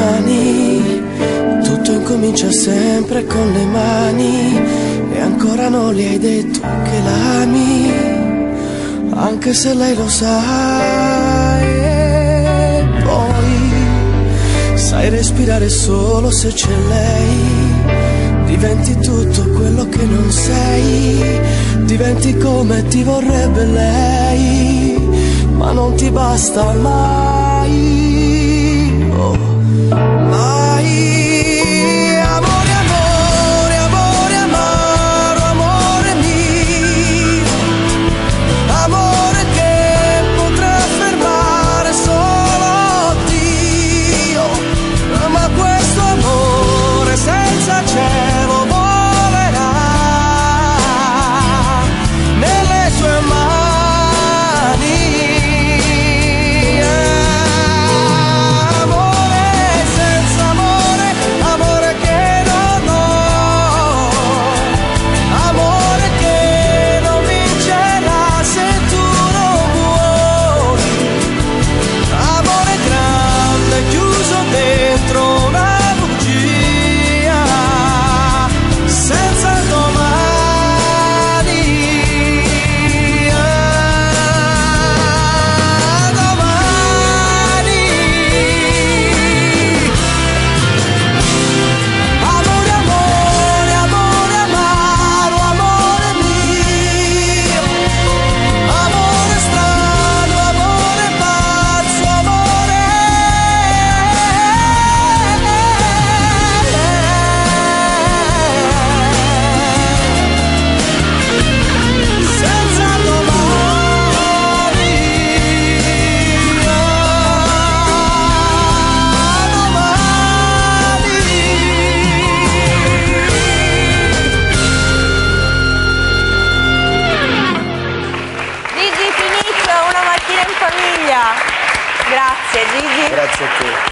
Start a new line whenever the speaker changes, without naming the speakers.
domani. Tutto incomincia sempre con le mani e ancora non le hai detto che l'ami, anche se lei lo sa. E poi sai respirare solo se c'è lei, diventi tutto quello che non sei, diventi come ti vorrebbe lei, ma non ti basta mai, oh, mai. Amore, amore, amore, amaro, amore mio, amore che potrà fermare solo Dio, ma questo amore senza cielo volerà nelle sue mani. Amore senza amore, amore che non ho, amore che non vincerà se tu non vuoi, amore grande chiuso dentro una bugia senza domani, domani. Amore, amore, amore, amaro, amore mio, amore strano, amore pazzo, amore senza domani,
Gigi Finicchio, Una mattina in famiglia. Grazie Gigi.
Grazie a te.